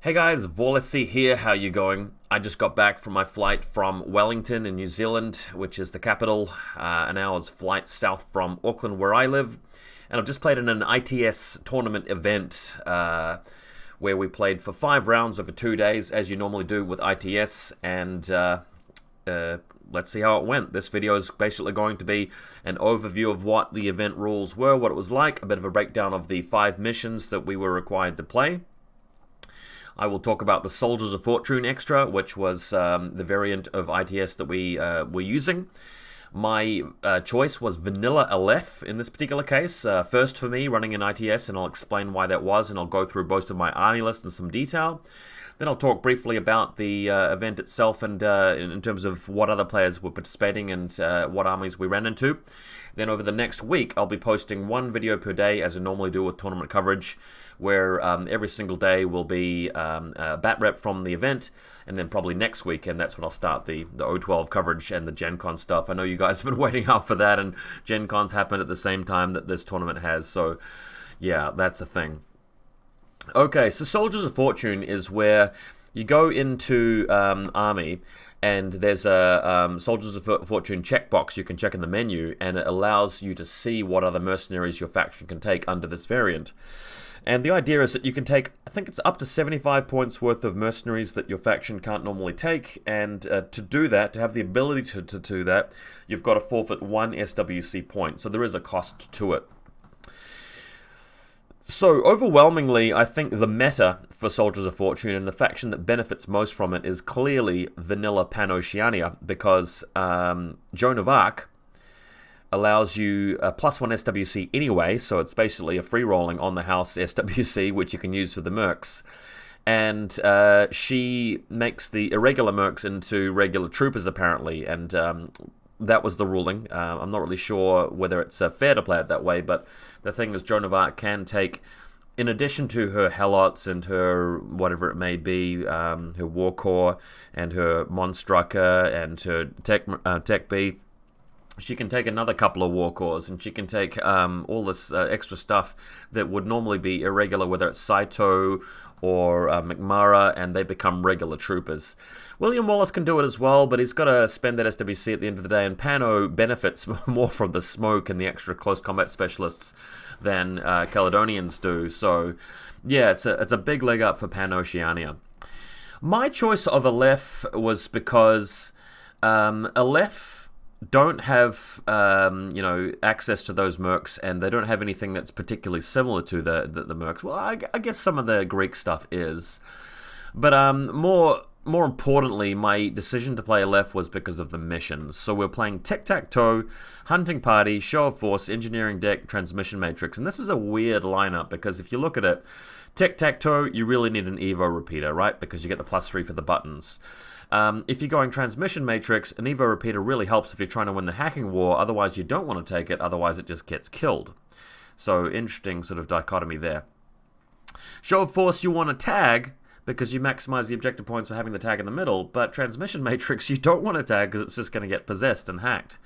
Hey guys, VaulSC here, how you going? I just got back from my flight from Wellington in New Zealand, which is the capital, an hour's flight south from Auckland where I live, and I've just played in an ITS tournament event where we played for 5 rounds over 2 days, as you normally do with ITS, and let's see how it went. This video is basically going to be an overview of what the event rules were, what it was like, a bit of a breakdown of the 5 missions that we were required to play. I will talk about the Soldiers of Fortune extra, which was the variant of ITS that we were using. My choice was Vanilla Aleph in this particular case. First for me, running in ITS, and I'll explain why that was, and I'll go through both of my army list in some detail. Then I'll talk briefly about the event itself and in terms of what other players were participating and what armies we ran into. Then over the next week, I'll be posting 1 video per day, as I normally do with tournament coverage, where every single day will be a bat rep from the event, and then probably next week, and that's when I'll start the O12 coverage and the Gen Con stuff. I know you guys have been waiting out for that, and Gen Cons happened at the same time that this tournament has, so yeah, that's a thing. Okay, so Soldiers of Fortune is where you go into army, and there's a Soldiers of Fortune checkbox you can check in the menu, and it allows you to see what other mercenaries your faction can take under this variant. And the idea is that you can take, I think it's up to 75 points worth of mercenaries that your faction can't normally take, and to do that, to have the ability to do that, you've got to forfeit 1 SWC point, so there is a cost to it. So, overwhelmingly, I think the meta for Soldiers of Fortune and the faction that benefits most from it is clearly Vanilla Pan-Oceania, because Joan of Arc allows you a +1 SWC anyway, so it's basically a free rolling on the house SWC, which you can use for the mercs. And she makes the irregular mercs into regular troopers, apparently, and that was the ruling. I'm not really sure whether it's fair to play it that way, but the thing is, Joan of Arc can take, in addition to her Helots and her whatever it may be, her War Corps and her Monstrucker and her Tech B, she can take another couple of War Corps, and she can take all this extra stuff that would normally be irregular, whether it's Saito or McMara, and they become regular troopers. William Wallace can do it as well, but he's got to spend that SWC at the end of the day, and Pano benefits more from the smoke and the extra close combat specialists than Caledonians do. So, yeah, it's a big leg up for Pan-Oceania. My choice of Aleph was because Aleph don't have access to those mercs, and they don't have anything that's particularly similar to the mercs. Well, I guess some of the Greek stuff is, but more importantly, my decision to play Aleph was because of the missions. So we're playing Tic-Tac-Toe, Hunting Party, Show of Force, Engineering Deck, Transmission Matrix, and this is a weird lineup because if you look at it, Tic-Tac-Toe, you really need an Evo repeater, right? Because you get the +3 for the buttons. If you're going Transmission Matrix, an Evo repeater really helps if you're trying to win the hacking war, otherwise you don't want to take it, otherwise it just gets killed. So, interesting sort of dichotomy there. Show of Force, you want to tag, because you maximize the objective points for having the tag in the middle, but Transmission Matrix, you don't want to tag, because it's just going to get possessed and hacked.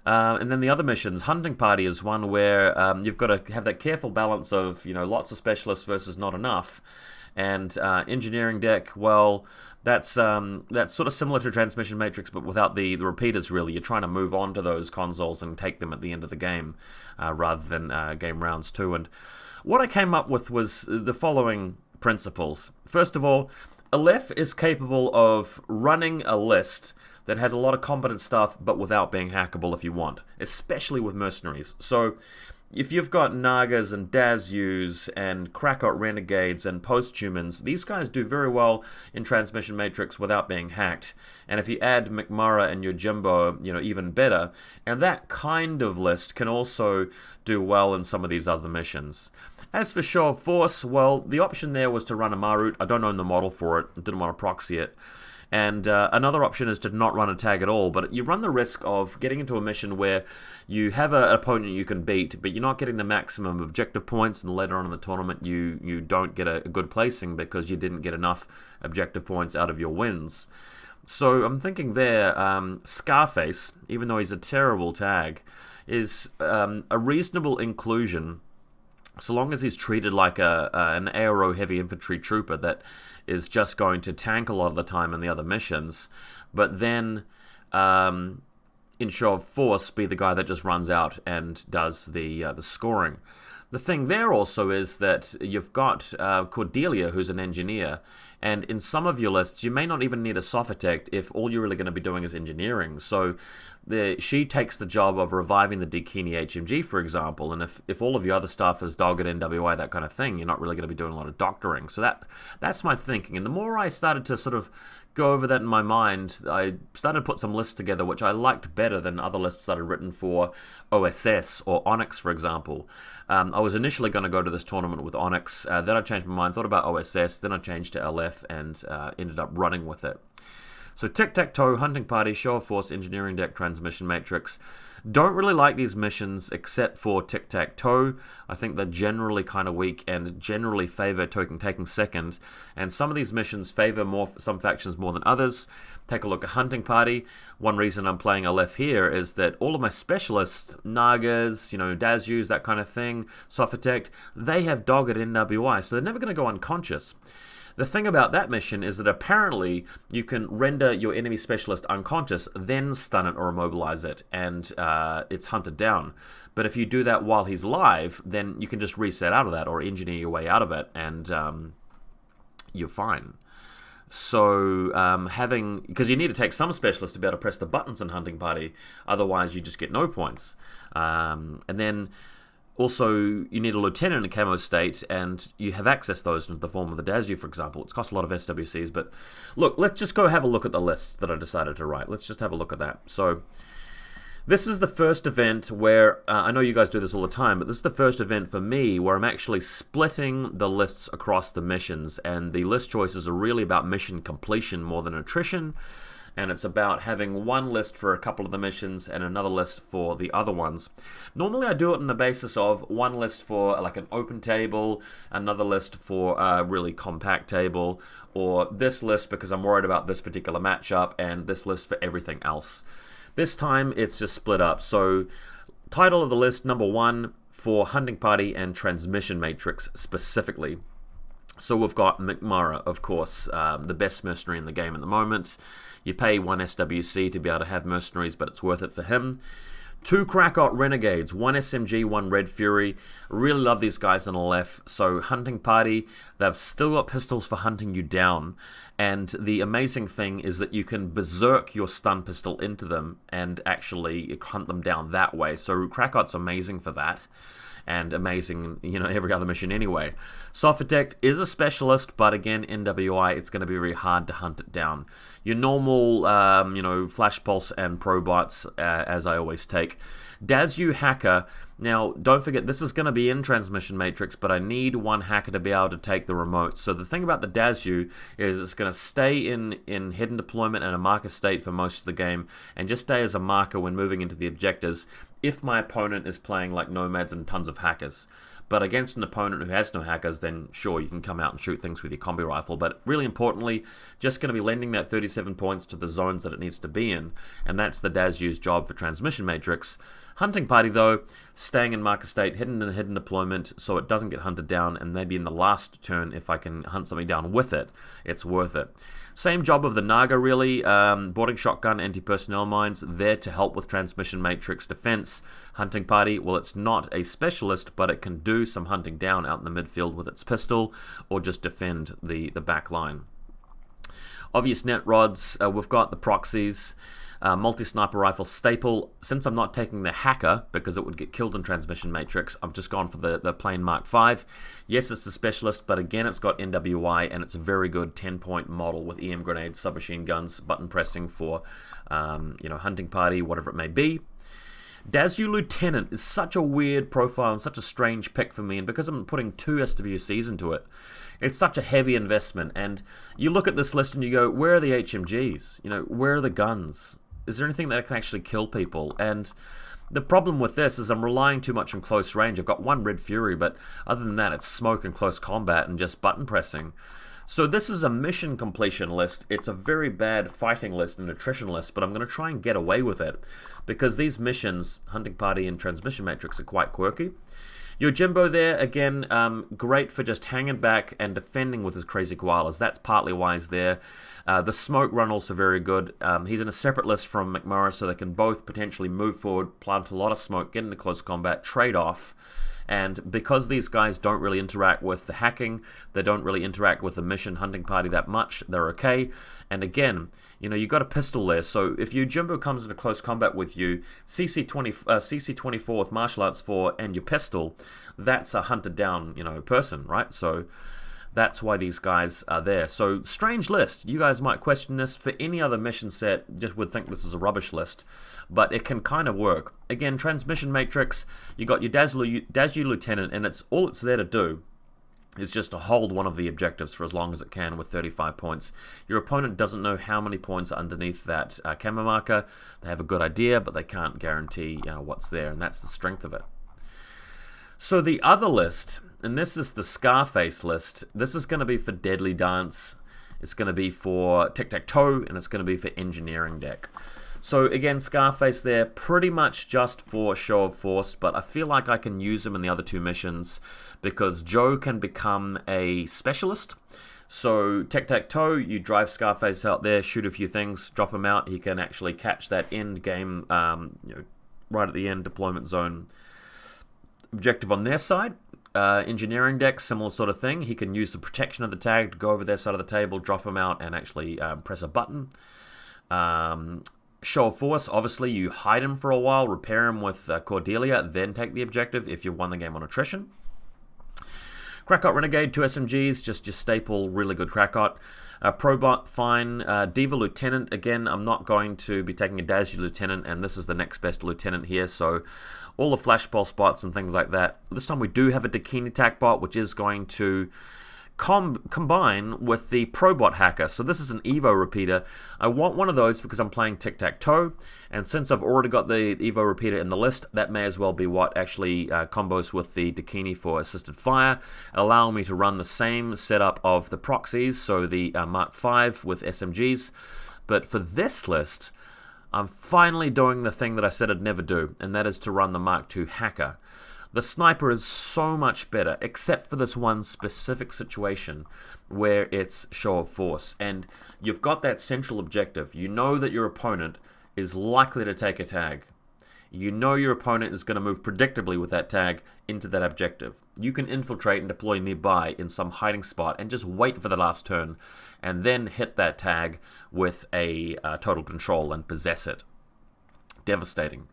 And then the other missions, Hunting Party is one where you've got to have that careful balance of, lots of specialists versus not enough. And Engineering Deck, well, that's sort of similar to Transmission Matrix, but without the repeaters, really. You're trying to move on to those consoles and take them at the end of the game, rather than game rounds 2. And what I came up with was the following principles. First of all, Aleph is capable of running a list that has a lot of competent stuff, but without being hackable if you want, especially with mercenaries. So, if you've got Nagas and Dazyus and Krakot Renegades and Posthumans, these guys do very well in Transmission Matrix without being hacked. And if you add McMara and your Jimbo, even better. And that kind of list can also do well in some of these other missions. As for Show of Force, well, the option there was to run a Marut. I don't own the model for it. I didn't want to proxy it. And another option is to not run a tag at all, but you run the risk of getting into a mission where you have an opponent you can beat, but you're not getting the maximum objective points, and later on in the tournament you don't get a good placing because you didn't get enough objective points out of your wins. So I'm thinking there, Scarface, even though he's a terrible tag, is a reasonable inclusion so long as he's treated like an aero heavy infantry trooper that is just going to tank a lot of the time in the other missions, but then in show of force be the guy that just runs out and does the scoring. The thing there also is that you've got Cordelia, who's an engineer, and in some of your lists, you may not even need a Sophitect if all you're really going to be doing is engineering. So she takes the job of reviving the Dakini HMG, for example, and if all of your other stuff is dogged NWI, that kind of thing, you're not really going to be doing a lot of doctoring. So that's my thinking. And the more I started to sort of go over that in my mind, I started to put some lists together which I liked better than other lists that I'd written for OSS or Onyx, for example. I was initially going to go to this tournament with Onyx, then I changed my mind, thought about OSS, then I changed to Aleph and ended up running with it. So Tic-Tac-Toe, Hunting Party, Show of Force, Engineering Deck, Transmission Matrix. Don't really like these missions except for Tic-Tac-Toe. I think they're generally kind of weak and generally favor taking second. And some of these missions favor some factions more than others. Take a look at Hunting Party. One reason I'm playing Aleph here is that all of my specialists, Nagas, Dazyus, that kind of thing, Sophitect, they have dogged NWI, so they're never going to go unconscious. The thing about that mission is that apparently you can render your enemy specialist unconscious, then stun it or immobilize it, and it's hunted down. But if you do that while he's live, then you can just reset out of that or engineer your way out of it, and you're fine. So because you need to take some specialists to be able to press the buttons in Hunting Party, otherwise you just get no points. And then also, you need a lieutenant in camo state, and you have access to those in the form of the Dazyu, for example. It's cost a lot of SWCs, but look, let's just go have a look at the list that I decided to write. Let's just have a look at that. So, this is the first event where, I know you guys do this all the time, but this is the first event for me where I'm actually splitting the lists across the missions, and the list choices are really about mission completion more than attrition. And it's about having one list for a couple of the missions and another list for the other ones. Normally I do it on the basis of one list for like an open table, another list for a really compact table, or this list because I'm worried about this particular matchup, and this list for everything else. This time it's just split up. So title of the list, number 1 for Hunting Party and Transmission Matrix specifically. So we've got McMurrah, of course, the best mercenary in the game at the moment. You pay 1 SWC to be able to have mercenaries, but it's worth it for him. 2 Krakot Renegades, 1 SMG, 1 Red Fury. Really love these guys on the left. So Hunting Party, they've still got pistols for hunting you down. And the amazing thing is that you can berserk your stun pistol into them and actually hunt them down that way. So Krakot's amazing for that. And amazing, every other mission anyway. Sophitect is a specialist, but again, NWI, it's going to be very hard to hunt it down. Your normal, Flash Pulse and Probots, as I always take. Dazyu Hacker, now, don't forget, this is going to be in Transmission Matrix, but I need one hacker to be able to take the remote. So the thing about the Dazyu is it's going to stay in hidden deployment and a marker state for most of the game, and just stay as a marker when moving into the objectives if my opponent is playing like nomads and tons of hackers. But against an opponent who has no hackers, then sure, you can come out and shoot things with your combi rifle. But really importantly, just going to be lending that 37 points to the zones that it needs to be in. And that's the Dazyu's job for Transmission Matrix. Hunting Party, though, staying in marker state, hidden deployment, so it doesn't get hunted down. And maybe in the last turn, if I can hunt something down with it, it's worth it. Same job of the Naga, really. Boarding shotgun, anti-personnel mines, there to help with Transmission Matrix defense. Hunting Party, well, it's not a specialist, but it can do some hunting down out in the midfield with its pistol, or just defend the back line. Obvious net rods, we've got the proxies. Multi-sniper rifle staple. Since I'm not taking the hacker because it would get killed in Transmission Matrix, I've just gone for the plain Mark V. Yes, it's a specialist, but again, it's got NWI, and it's a very good 10-point model with EM grenades, submachine guns, button pressing for, Hunting Party, whatever it may be. Dazyu Lieutenant is such a weird profile and such a strange pick for me, and because I'm putting 2 SWCs into it, it's such a heavy investment. And you look at this list and you go, where are the HMGs? Where are the guns? Is there anything that can actually kill people? And the problem with this is I'm relying too much on close range. I've got 1 Red Fury, but other than that, it's smoke and close combat and just button pressing. So this is a mission completion list. It's a very bad fighting list and attrition list, but I'm going to try and get away with it because these missions, Hunting Party and Transmission Matrix, are quite quirky. Yojimbo there, again, great for just hanging back and defending with his crazy koalas. That's partly why he's there. The smoke run also very good. He's in a separate list from McMurray, so they can both potentially move forward, plant a lot of smoke, get into close combat, trade off. And because these guys don't really interact with the hacking, they don't really interact with the mission hunting party that much, they're okay. And again, you know, you got a pistol there, so if Yojimbo comes into close combat with you, CC24 with Martial Arts 4 and your pistol, that's a hunted down, you know, person, right? So that's why these guys are there. So, strange list. You guys might question this. For any other mission set, just would think this is a rubbish list. But it can kind of work. Again, Transmission Matrix, you got your Dazzler Lieutenant, and all it's there to do is just to hold one of the objectives for as long as it can with 35 points. Your opponent doesn't know how many points are underneath that camo marker. They have a good idea, but they can't guarantee, you know, what's there, and that's the strength of it. So the other list, and this is the Scarface list, this is going to be for Deadly Dance, it's going to be for Tic-Tac-Toe, and it's going to be for Engineering Deck. So again, Scarface there, pretty much just for show of force, but I feel like I can use him in the other two missions because Joe can become a specialist. So Tic-Tac-Toe, you drive Scarface out there, shoot a few things, drop him out, he can actually catch that end game, you know, right at the end, deployment zone objective on their side. Engineering Deck, similar sort of thing. He can use the protection of the tag to go over their side of the table, drop him out, and actually press a button. Show of force, obviously you hide him for a while, repair him with Cordelia, then take the objective if you've won the game on attrition. Krakot Renegade, 2 SMGs, just your staple, really good Krakot. Probot, fine. Diva Lieutenant, again, I'm not going to be taking a Dazzler Lieutenant, and this is the next best Lieutenant here, so all the flash pulse bots and things like that. This time we do have a Dakini attack bot, which is going to combine with the Probot hacker. So this is an Evo repeater. I want one of those because I'm playing Tic-Tac-Toe, and since I've already got the Evo repeater in the list, that may as well be what actually combos with the Dakini for assisted fire, allowing me to run the same setup of the proxies, so the Mark V with SMGs. But for this list, I'm finally doing the thing that I said I'd never do, and that is to run the Mark II hacker. The sniper is so much better, except for this one specific situation where it's show of force. And you've got that central objective. You know that your opponent is likely to take a tag. You know your opponent is going to move predictably with that tag into that objective. You can infiltrate and deploy nearby in some hiding spot and just wait for the last turn, and then hit that tag with a total control and possess it. Devastating.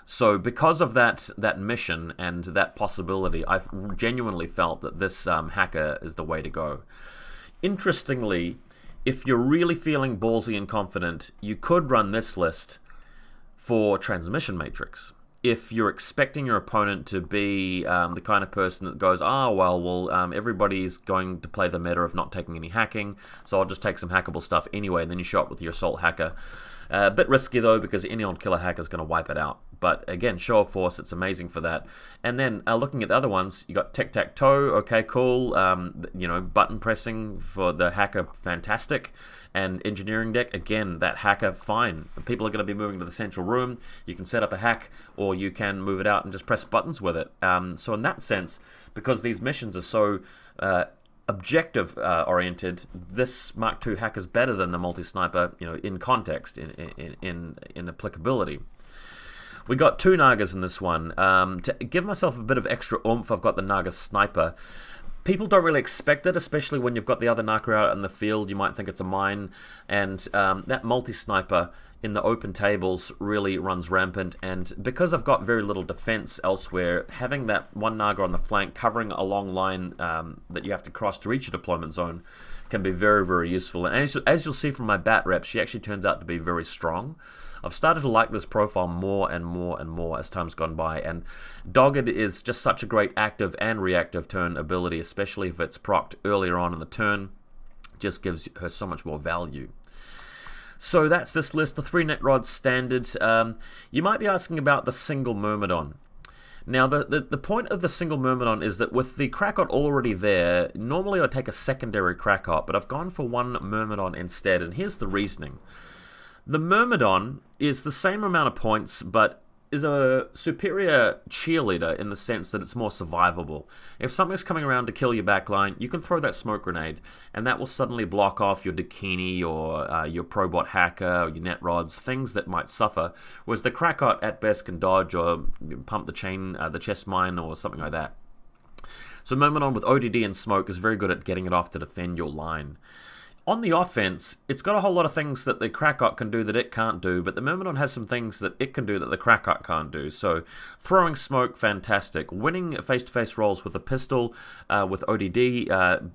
So because of that mission and that possibility, I've genuinely felt that this hacker is the way to go. Interestingly, if you're really feeling ballsy and confident, you could run this list for Transmission Matrix. If you're expecting your opponent to be the kind of person that goes, everybody's going to play the meta of not taking any hacking, so I'll just take some hackable stuff anyway, and then you show up with your Assault Hacker. A bit risky though, because any old killer hacker is going to wipe it out. But again, show of force, it's amazing for that. And then looking at the other ones, you got Tic-Tac-Toe, okay, cool. Button pressing for the hacker, fantastic. And Engineering Deck, again, that hacker, fine. People are going to be moving to the central room. You can set up a hack, or you can move it out and just press buttons with it. So in that sense, because these missions are so objective oriented, this Mark II hack is better than the multi-sniper, in context, in applicability. We got 2 Nagas in this one. To give myself a bit of extra oomph, I've got the Naga Sniper. People don't really expect it, especially when you've got the other Naga out in the field. You might think it's a mine, and that multi-sniper in the open tables really runs rampant. And because I've got very little defense elsewhere, having that one Naga on the flank covering a long line that you have to cross to reach a deployment zone can be very, very useful. And as you'll see from my bat rep, she actually turns out to be very strong. I've started to like this profile more and more and more as time's gone by, and Dogged is just such a great active and reactive turn ability, especially if it's procced earlier on in the turn. Just gives her so much more value. So that's this list, the 3 net rods standard. You might be asking about the single Myrmidon. Now, the point of the single Myrmidon is that with the Krakot already there, normally I'd take a secondary Krakot, but I've gone for one Myrmidon instead, and here's the reasoning. The Myrmidon is the same amount of points, but is a superior cheerleader in the sense that it's more survivable. If something's coming around to kill your backline, you can throw that smoke grenade, and that will suddenly block off your Dakini or your Probot hacker or your net rods, things that might suffer. Whereas the Krakot at best can dodge or pump the chest mine or something like that. So Myrmidon with ODD and smoke is very good at getting it off to defend your line. On the offense, it's got a whole lot of things that the Krakot can do that it can't do, but the Myrmidon has some things that it can do that the Krakot can't do. So, throwing smoke, fantastic. Winning face-to-face rolls with a pistol with ODD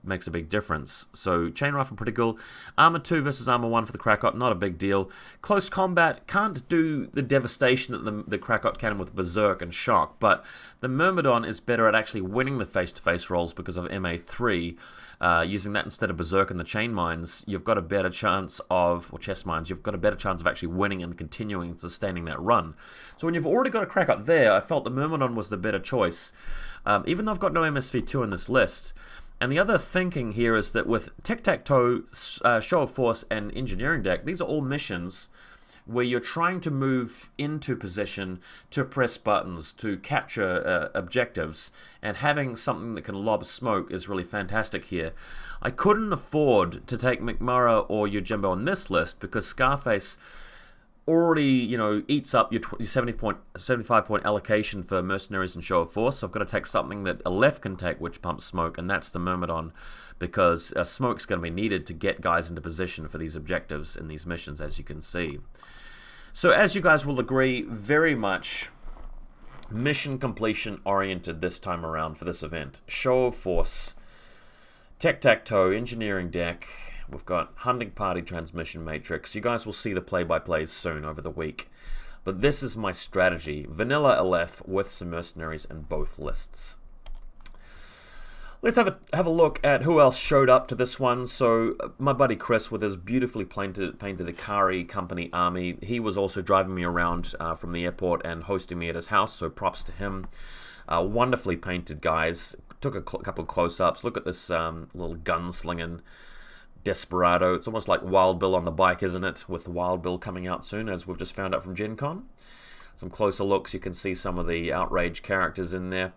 makes a big difference. So, Chain Rifle, pretty cool. Armor 2 versus Armor 1 for the Krakot, not a big deal. Close combat, can't do the devastation that the Krakot can with Berserk and Shock, but the Myrmidon is better at actually winning the face-to-face rolls because of MA3. Using that instead of Berserk and the Chain Mines, you've got a better chance of, or Chest Mines, you've got a better chance of actually winning and continuing and sustaining that run. So when you've already got a Krakot there, I felt the Myrmidon was the better choice, even though I've got no MSV2 in this list. And the other thinking here is that with Tic-Tac-Toe, Show of Force, and Engineering Deck, these are all missions where you're trying to move into position to press buttons, to capture objectives, and having something that can lob smoke is really fantastic here. I couldn't afford to take McMurrough or Yojimbo on this list because Scarface already, eats up your 75 point allocation for Mercenaries and Show of Force, so I've got to take something that Aleph can take, which pumps smoke, and that's the Myrmidon, because smoke's going to be needed to get guys into position for these objectives in these missions, as you can see. So as you guys will agree, very much mission completion oriented this time around for this event. Show of Force, Tic-Tac-Toe, Engineering Deck. We've got Hunting Party, Transmission Matrix. You guys will see the play-by-plays soon over the week. But this is my strategy. Vanilla Aleph with some Mercenaries in both lists. Let's have a look at who else showed up to this one. So my buddy Chris with his beautifully painted Ikari Company army. He was also driving me around from the airport and hosting me at his house, so props to him. Wonderfully painted guys. Took a couple of close-ups. Look at this little gunslinging Desperado. It's almost like Wild Bill on the bike, isn't it? With Wild Bill coming out soon, as we've just found out from Gen Con. Some closer looks. You can see some of the outrage characters in there.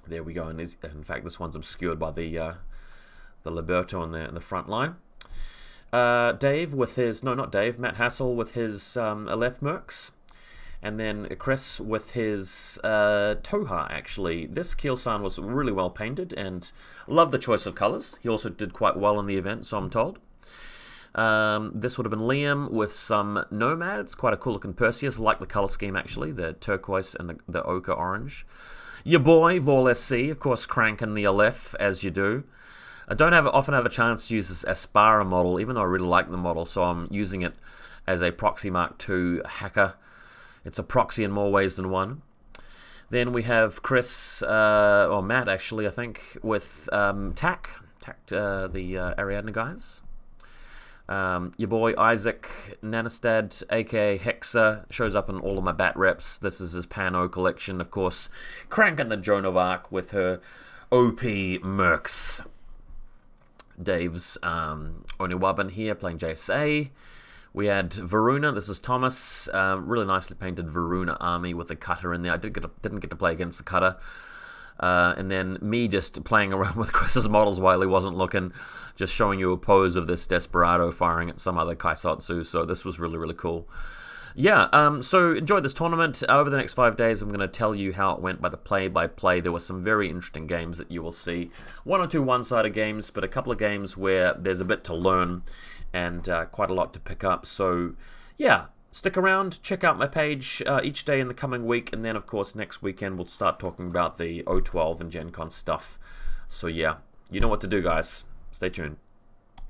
There we go. And in fact, this one's obscured by the Liberto in the front line. Dave with his... No, not Dave. Matt Hassel with his Aleph mercs. And then Chris with his Toha, actually. This Kielsan was really well painted, and love the choice of colours. He also did quite well in the event, so I'm told. This would have been Liam with some Nomads. Quite a cool looking Perseus. I like the colour scheme, actually. The turquoise and the ochre orange. Your boy, VaulSC, of course, cranking the Aleph, as you do. I don't often have a chance to use this Aspara model, even though I really like the model, so I'm using it as a Proxy Mark II hacker. It's a proxy in more ways than one. Then we have Chris, or Matt actually, I think, with TAC, the Ariadne guys. Your boy Isaac Nanistad, aka Hexa, shows up in all of my bat reps. This is his Pano collection, of course. Cranking the Joan of Arc with her OP mercs. Dave's Oniwaban here playing JSA. We had Varuna. This is Thomas. Really nicely painted Varuna army with the cutter in there. I didn't get to play against the cutter. And then me just playing around with Chris's models while he wasn't looking, just showing you a pose of this Desperado firing at some other Kaisatsu. So this was really, really cool. Yeah, so enjoy this tournament. Over the next 5 days, I'm going to tell you how it went by the play-by-play. There were some very interesting games that you will see. One or two one-sided games, but a couple of games where there's a bit to learn and quite a lot to pick up. So, yeah, stick around, check out my page each day in the coming week, and then, of course, next weekend we'll start talking about the O12 and Gen Con stuff. So, yeah, you know what to do, guys. Stay tuned.